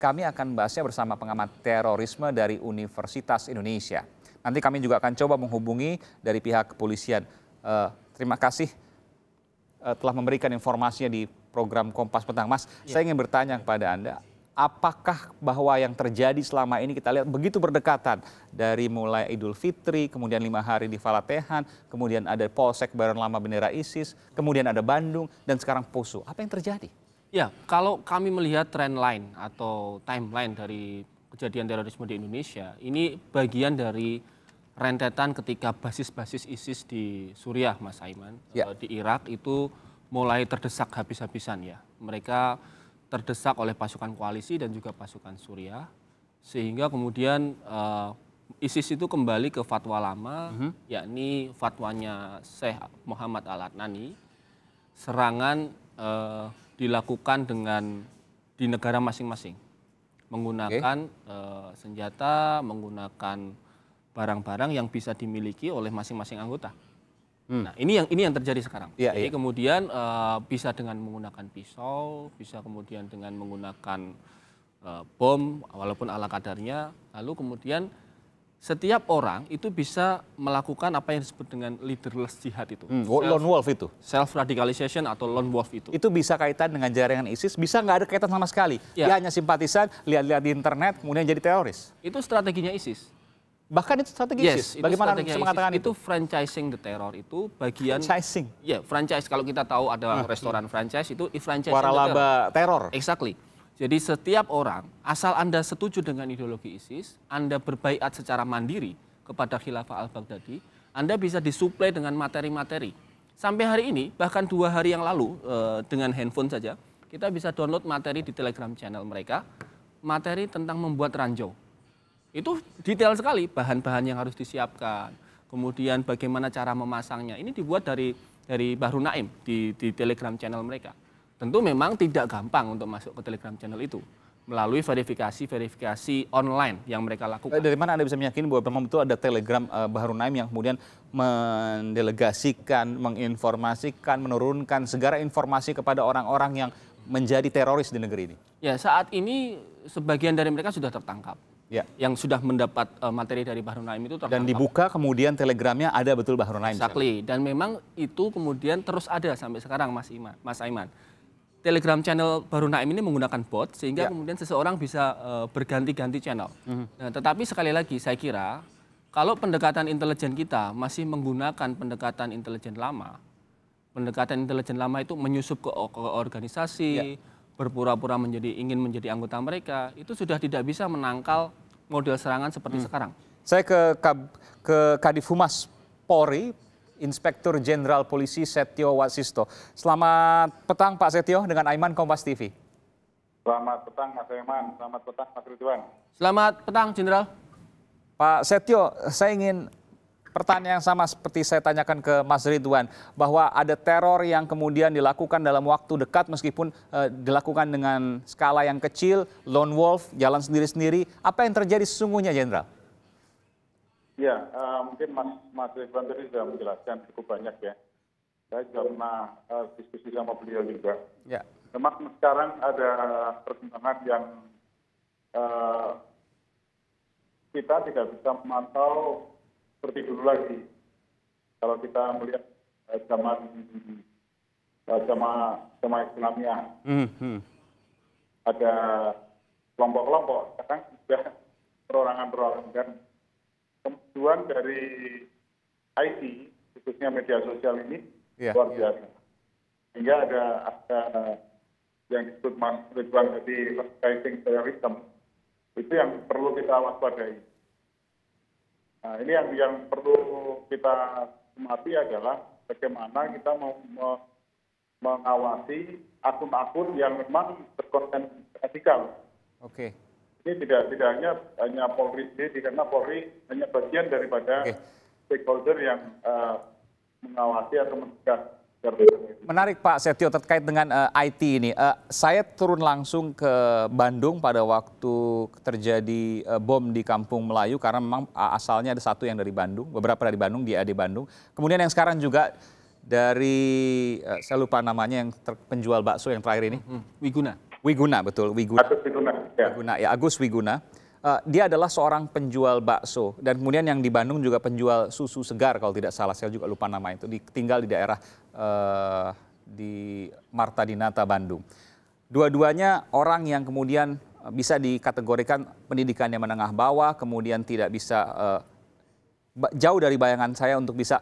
Kami akan bahasnya bersama pengamat terorisme dari Universitas Indonesia. Nanti kami juga akan coba menghubungi dari pihak kepolisian. Terima kasih telah memberikan informasinya di program Kompas Petang. Mas, saya ingin bertanya kepada Anda, apakah bahwa yang terjadi selama ini kita lihat begitu berdekatan dari mulai Idul Fitri, kemudian 5 hari di Falatehan, kemudian ada Polsek Baron Lama bendera ISIS, kemudian ada Bandung, dan sekarang Poso. Apa yang terjadi? Ya, kalau kami melihat trend line atau timeline dari kejadian terorisme di Indonesia, ini bagian dari rentetan ketika basis-basis ISIS di Suriah, Mas Aiman, di Irak itu mulai terdesak habis-habisan ya. Mereka terdesak oleh pasukan koalisi dan juga pasukan Suriah, sehingga kemudian ISIS itu kembali ke fatwa lama, yakni fatwanya Syekh Muhammad Al-Adnani, serangan dilakukan di negara masing-masing, menggunakan senjata, menggunakan barang-barang yang bisa dimiliki oleh masing-masing anggota. Nah, ini yang terjadi sekarang. Jadi kemudian bisa dengan menggunakan pisau, bisa kemudian dengan menggunakan bom, walaupun ala kadarnya. Lalu kemudian setiap orang itu bisa melakukan apa yang disebut dengan leaderless jihad itu. Lone wolf itu? Self-radicalization atau lone wolf itu. Itu bisa kaitan dengan jaringan ISIS, bisa nggak ada kaitan sama sekali. Dia hanya simpatisan, lihat-lihat di internet, kemudian jadi teroris. Itu strateginya ISIS. Bahkan itu strategi ISIS? Bagaimana bisa mengatakan itu? Itu franchising the terror, itu bagian... Franchising? Ya, franchise. Kalau kita tahu ada restoran franchise, itu franchising waralaba teror? Exactly. Jadi setiap orang, asal Anda setuju dengan ideologi ISIS, Anda berbaiat secara mandiri kepada Khilafah al-Baghdadi, Anda bisa disuplai dengan materi-materi. Sampai hari ini, bahkan 2 hari yang lalu, dengan handphone saja, kita bisa download materi di Telegram channel mereka, materi tentang membuat ranjau. Itu detail sekali, bahan-bahan yang harus disiapkan, kemudian bagaimana cara memasangnya. Ini dibuat dari Bahru Naim di Telegram channel mereka. Tentu memang tidak gampang untuk masuk ke Telegram channel itu melalui verifikasi online yang mereka lakukan. Dari mana Anda bisa meyakini bahwa memang betul ada Telegram Bahru Naim yang kemudian mendelegasikan, menginformasikan, menurunkan segala informasi kepada orang-orang yang menjadi teroris di negeri ini? Ya, saat ini sebagian dari mereka sudah tertangkap. Ya. Yang sudah mendapat materi dari Bahru Naim itu tertangkap. Dan dibuka kemudian telegramnya ada betul Bahru Naim. Exactly. Dan memang itu kemudian terus ada sampai sekarang Mas Aiman. Telegram channel Bahru Naim ini menggunakan bot sehingga kemudian seseorang bisa berganti-ganti channel. Nah, tetapi sekali lagi saya kira kalau pendekatan intelijen kita masih menggunakan pendekatan intelijen lama itu menyusup ke organisasi, berpura-pura ingin menjadi anggota mereka, itu sudah tidak bisa menangkal model serangan seperti sekarang. Saya ke Kadif Humas Polri, Inspektur Jenderal Polisi Setio Wasisto. Selamat petang Pak Setio dengan Aiman Kompas TV. Selamat petang Mas Aiman, selamat petang Mas Ridwan. Selamat petang Jenderal. Pak Setio, saya ingin pertanyaan yang sama seperti saya tanyakan ke Mas Ridwan, bahwa ada teror yang kemudian dilakukan dalam waktu dekat meskipun dilakukan dengan skala yang kecil, lone wolf, jalan sendiri-sendiri. Apa yang terjadi sesungguhnya, Jenderal? Ya, mungkin Mas Ridwan tadi sudah menjelaskan cukup banyak ya. Saya juga pernah diskusi sama beliau juga. Ya. Memang sekarang ada perkembangan yang kita tidak bisa memantau seperti dulu lagi. Kalau kita melihat zaman Islamiyah, ada kelompok-kelompok, sekarang sudah perorangan-perorangan. Kemajuan dari IT, khususnya media sosial ini, luar biasa. Sehingga ada yang disebut Mas Ridwan tadi, fighting terrorism, itu yang perlu kita waspadai. Nah, ini yang perlu kita cermati adalah bagaimana kita mau mengawasi akun-akun yang memang berkonten radikal. Oke. Ini tidak hanya Polri sendiri, karena Polri hanya bagian daripada stakeholder yang mengawasi atau mencegah. Menarik Pak Setio terkait dengan IT ini. Saya turun langsung ke Bandung pada waktu terjadi bom di Kampung Melayu karena memang asalnya ada satu yang dari Bandung, beberapa dari Bandung, dia di Bandung. Kemudian yang sekarang juga dari saya lupa namanya yang penjual bakso yang terakhir ini. Wiguna, betul. Wiguna. Agus Wiguna. Ya. Wiguna, ya, Agus Wiguna. Dia adalah seorang penjual bakso dan kemudian yang di Bandung juga penjual susu segar kalau tidak salah, saya juga lupa nama itu. Tinggal di daerah di Marta Dinata, Bandung. Dua-duanya orang yang kemudian bisa dikategorikan pendidikannya menengah bawah, kemudian tidak bisa jauh dari bayangan saya untuk bisa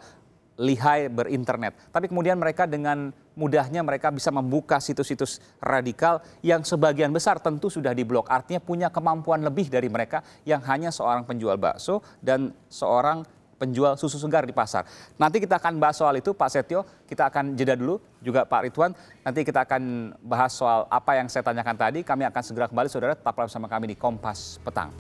lihai berinternet. Tapi kemudian mereka dengan mudahnya mereka bisa membuka situs-situs radikal yang sebagian besar tentu sudah diblok. Artinya punya kemampuan lebih dari mereka yang hanya seorang penjual bakso dan seorang penjual susu segar di pasar. Nanti kita akan bahas soal itu, Pak Setio. Kita akan jeda dulu, juga Pak Ridwan. Nanti kita akan bahas soal apa yang saya tanyakan tadi. Kami akan segera kembali, saudara. Tetaplah bersama kami di Kompas Petang.